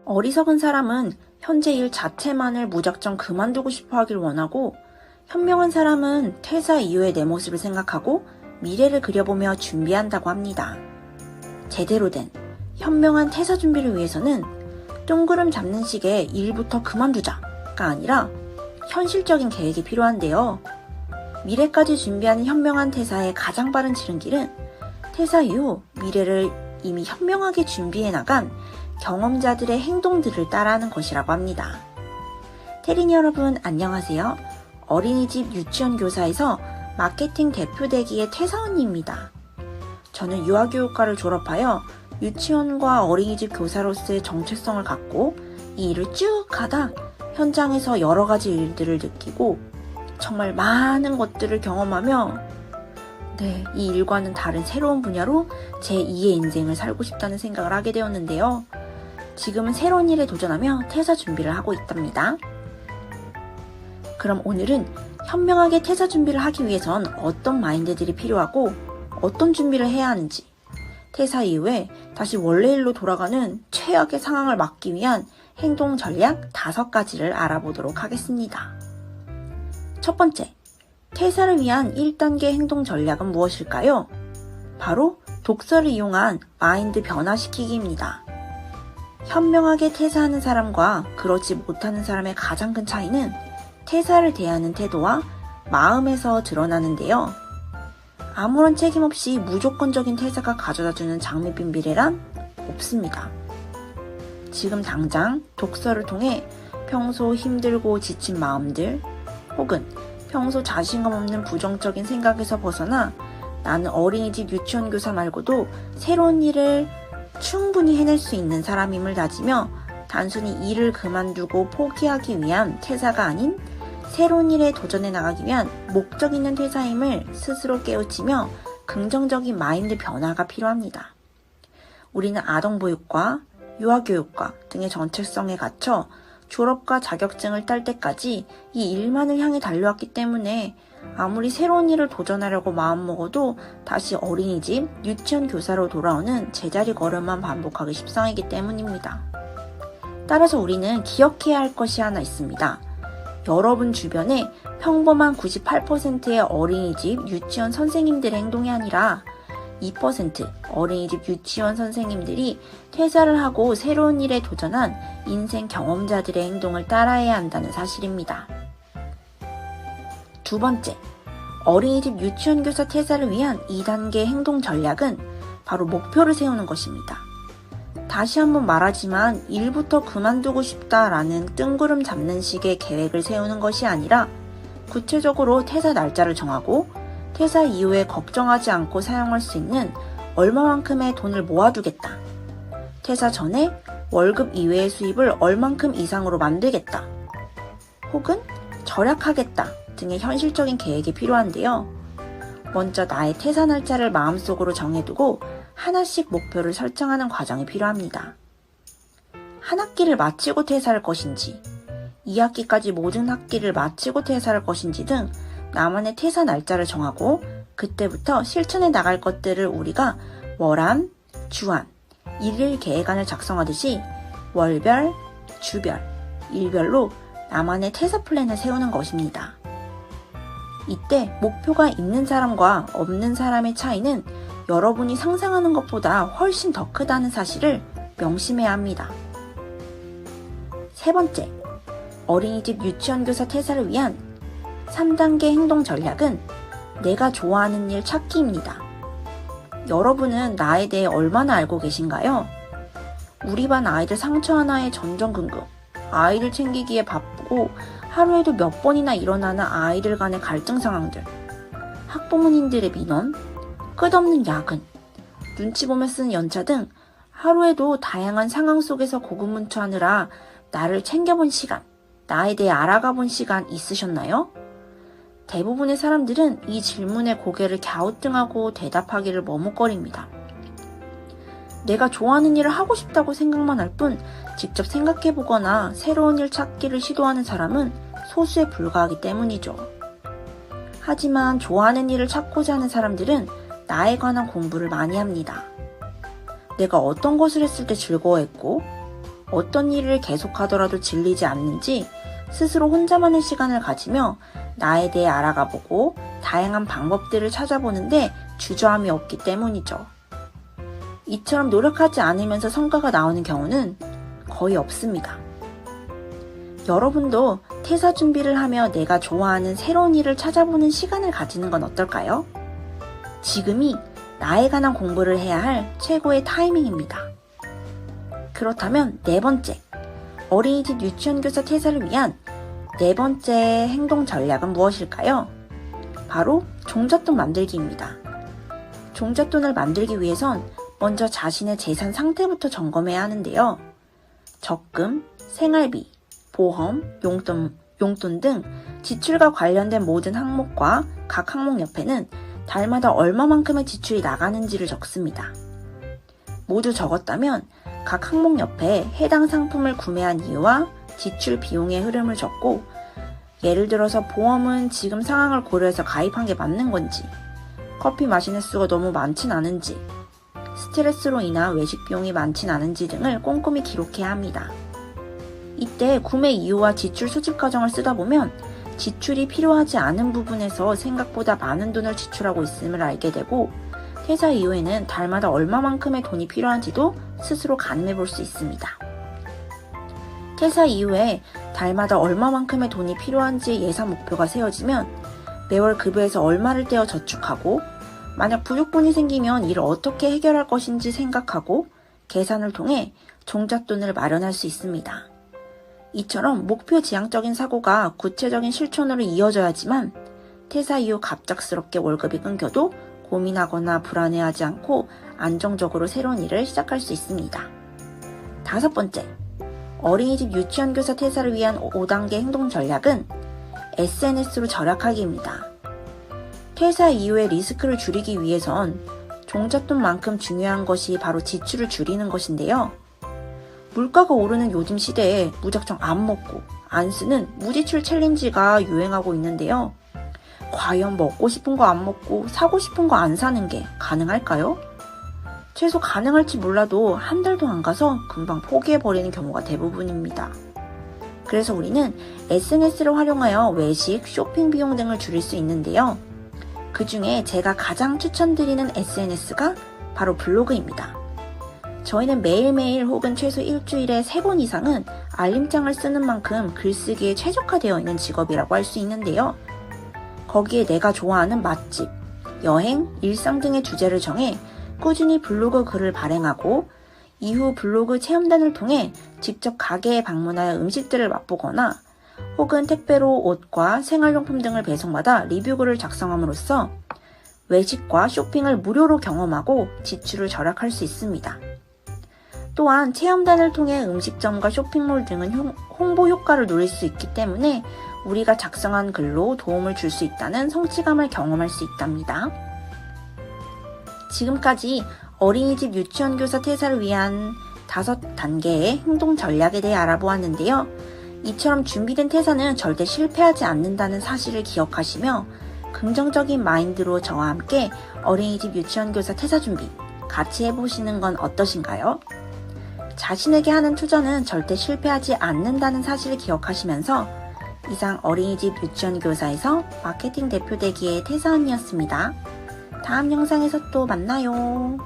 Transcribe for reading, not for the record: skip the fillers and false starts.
어리석은 사람은 현재 일 자체만을 무작정 그만두고 싶어 하길 원하고, 현명한 사람은 퇴사 이후의 내 모습을 생각하고 미래를 그려보며 준비한다고 합니다. 제대로 된 현명한 퇴사 준비를 위해서는 뜬구름 잡는 식의 일부터 그만두자가 아니라 현실적인 계획이 필요한데요. 미래까지 준비하는 현명한 퇴사의 가장 빠른 지름길은 퇴사 이후 미래를 이미 현명하게 준비해 나간 경험자들의 행동들을 따라하는 것이라고 합니다. 테린이 여러분 안녕하세요. 어린이집 유치원 교사에서 마케팅 대표되기의 퇴사원입니다. 저는 유아교육과를 졸업하여 유치원과 어린이집 교사로서의 정체성을 갖고 이 일을 쭉 하다 현장에서 여러 가지 일들을 느끼고 정말 많은 것들을 경험하며 이 일과는 다른 새로운 분야로 제2의 인생을 살고 싶다는 생각을 하게 되었는데요. 지금은 새로운 일에 도전하며 퇴사 준비를 하고 있답니다. 그럼 오늘은 현명하게 퇴사 준비를 하기 위해선 어떤 마인드들이 필요하고 어떤 준비를 해야 하는지, 퇴사 이후에 다시 원래 일로 돌아가는 최악의 상황을 막기 위한 행동 전략 5가지를 알아보도록 하겠습니다. 첫 번째, 퇴사를 위한 1단계 행동 전략은 무엇일까요? 바로 독서를 이용한 마인드 변화시키기입니다. 현명하게 퇴사하는 사람과 그렇지 못하는 사람의 가장 큰 차이는 퇴사를 대하는 태도와 마음에서 드러나는데요. 아무런 책임 없이 무조건적인 퇴사가 가져다주는 장밋빛 미래란 없습니다. 지금 당장 독서를 통해 평소 힘들고 지친 마음들 혹은 평소 자신감 없는 부정적인 생각에서 벗어나 나는 어린이집 유치원 교사 말고도 새로운 일을 충분히 해낼 수 있는 사람임을 다지며 단순히 일을 그만두고 포기하기 위한 퇴사가 아닌 새로운 일에 도전해 나가기 위한 목적 있는 퇴사임을 스스로 깨우치며 긍정적인 마인드 변화가 필요합니다. 우리는 아동보육과, 유아교육과 등의 정체성에 갇혀 졸업과 자격증을 딸 때까지 이 일만을 향해 달려왔기 때문에 아무리 새로운 일을 도전하려고 마음먹어도 다시 어린이집, 유치원 교사로 돌아오는 제자리 걸음만 반복하기 십상이기 때문입니다. 따라서 우리는 기억해야 할 것이 하나 있습니다. 여러분 주변에 평범한 98%의 어린이집, 유치원 선생님들의 행동이 아니라 2% 어린이집 유치원 선생님들이 퇴사를 하고 새로운 일에 도전한 인생 경험자들의 행동을 따라해야 한다는 사실입니다. 두 번째, 어린이집 유치원 교사 퇴사를 위한 2단계 행동 전략은 바로 목표를 세우는 것입니다. 다시 한번 말하지만 일부터 그만두고 싶다라는 뜬구름 잡는 식의 계획을 세우는 것이 아니라 구체적으로 퇴사 날짜를 정하고 퇴사 이후에 걱정하지 않고 사용할 수 있는 얼마만큼의 돈을 모아두겠다. 퇴사 전에 월급 이외의 수입을 얼만큼 이상으로 만들겠다. 혹은 절약하겠다 등의 현실적인 계획이 필요한데요. 먼저 나의 퇴사 날짜를 마음속으로 정해두고 하나씩 목표를 설정하는 과정이 필요합니다. 한 학기를 마치고 퇴사할 것인지, 2학기까지 모든 학기를 마치고 퇴사할 것인지 등 나만의 퇴사 날짜를 정하고 그때부터 실천해 나갈 것들을 우리가 월안, 주안, 일일 계획안을 작성하듯이 월별, 주별, 일별로 나만의 퇴사 플랜을 세우는 것입니다. 이때 목표가 있는 사람과 없는 사람의 차이는 여러분이 상상하는 것보다 훨씬 더 크다는 사실을 명심해야 합니다. 세 번째, 어린이집 유치원 교사 퇴사를 위한 3단계 행동 전략은 내가 좋아하는 일 찾기입니다. 여러분은 나에 대해 얼마나 알고 계신가요? 우리 반 아이들 상처 하나에 전전긍긍, 아이들 챙기기에 바쁘고 하루에도 몇 번이나 일어나는 아이들 간의 갈등 상황들, 학부모님들의 민원, 끝없는 야근, 눈치 보며 쓰는 연차 등 하루에도 다양한 상황 속에서 고군분투하느라 나를 챙겨본 시간, 나에 대해 알아가본 시간 있으셨나요? 대부분의 사람들은 이 질문에 고개를 갸우뚱하고 대답하기를 머뭇거립니다. 내가 좋아하는 일을 하고 싶다고 생각만 할 뿐 직접 생각해보거나 새로운 일 찾기를 시도하는 사람은 소수에 불과하기 때문이죠. 하지만 좋아하는 일을 찾고자 하는 사람들은 나에 관한 공부를 많이 합니다. 내가 어떤 것을 했을 때 즐거워했고, 어떤 일을 계속하더라도 질리지 않는지 스스로 혼자만의 시간을 가지며 나에 대해 알아가보고 다양한 방법들을 찾아보는데 주저함이 없기 때문이죠. 이처럼 노력하지 않으면서 성과가 나오는 경우는 거의 없습니다. 여러분도 퇴사 준비를 하며 내가 좋아하는 새로운 일을 찾아보는 시간을 가지는 건 어떨까요? 지금이 나에 관한 공부를 해야 할 최고의 타이밍입니다. 그렇다면 네 번째, 어린이집 유치원교사 퇴사를 위한 네 번째 행동 전략은 무엇일까요? 바로 종잣돈 만들기입니다. 종잣돈을 만들기 위해선 먼저 자신의 재산 상태부터 점검해야 하는데요. 적금, 생활비, 보험, 용돈 등 지출과 관련된 모든 항목과 각 항목 옆에는 달마다 얼마만큼의 지출이 나가는지를 적습니다. 모두 적었다면 각 항목 옆에 해당 상품을 구매한 이유와 지출 비용의 흐름을 적고, 예를 들어서 보험은 지금 상황을 고려해서 가입한 게 맞는 건지, 커피 마시는 수가 너무 많진 않은지, 스트레스로 인한 외식 비용이 많진 않은지 등을 꼼꼼히 기록해야 합니다. 이때 구매 이유와 지출 수집 과정을 쓰다 보면 지출이 필요하지 않은 부분에서 생각보다 많은 돈을 지출하고 있음을 알게 되고, 퇴사 이후에는 달마다 얼마만큼의 돈이 필요한지도 스스로 가늠해 볼 수 있습니다. 퇴사 이후에 달마다 얼마만큼의 돈이 필요한지 예산 목표가 세워지면 매월 급여에서 얼마를 떼어 저축하고, 만약 부족분이 생기면 이를 어떻게 해결할 것인지 생각하고 계산을 통해 종잣돈을 마련할 수 있습니다. 이처럼 목표 지향적인 사고가 구체적인 실천으로 이어져야지만 퇴사 이후 갑작스럽게 월급이 끊겨도 고민하거나 불안해하지 않고 안정적으로 새로운 일을 시작할 수 있습니다. 다섯 번째, 어린이집 유치원교사 퇴사를 위한 5단계 행동 전략은 SNS로 절약하기입니다. 퇴사 이후의 리스크를 줄이기 위해선 종잣돈만큼 중요한 것이 바로 지출을 줄이는 것인데요. 물가가 오르는 요즘 시대에 무작정 안 먹고 안 쓰는 무지출 챌린지가 유행하고 있는데요. 과연 먹고 싶은 거 안 먹고 사고 싶은 거 안 사는 게 가능할까요? 최소 가능할지 몰라도 한 달도 안 가서 금방 포기해버리는 경우가 대부분입니다. 그래서 우리는 SNS를 활용하여 외식, 쇼핑 비용 등을 줄일 수 있는데요. 그 중에 제가 가장 추천드리는 SNS가 바로 블로그입니다. 저희는 매일매일 혹은 최소 일주일에 3번 이상은 알림장을 쓰는 만큼 글쓰기에 최적화되어 있는 직업이라고 할 수 있는데요. 거기에 내가 좋아하는 맛집, 여행, 일상 등의 주제를 정해 꾸준히 블로그 글을 발행하고, 이후 블로그 체험단을 통해 직접 가게에 방문하여 음식들을 맛보거나 혹은 택배로 옷과 생활용품 등을 배송받아 리뷰글을 작성함으로써 외식과 쇼핑을 무료로 경험하고 지출을 절약할 수 있습니다. 또한 체험단을 통해 음식점과 쇼핑몰 등은 홍보 효과를 누릴 수 있기 때문에 우리가 작성한 글로 도움을 줄 수 있다는 성취감을 경험할 수 있답니다. 지금까지 어린이집 유치원교사 퇴사를 위한 5단계의 행동 전략에 대해 알아보았는데요. 이처럼 준비된 퇴사는 절대 실패하지 않는다는 사실을 기억하시며 긍정적인 마인드로 저와 함께 어린이집 유치원교사 퇴사 준비 같이 해보시는 건 어떠신가요? 자신에게 하는 투자는 절대 실패하지 않는다는 사실을 기억하시면서 이상 어린이집 유치원교사에서 마케팅 대표되기의 퇴사 언니였습니다. 다음 영상에서 또 만나요.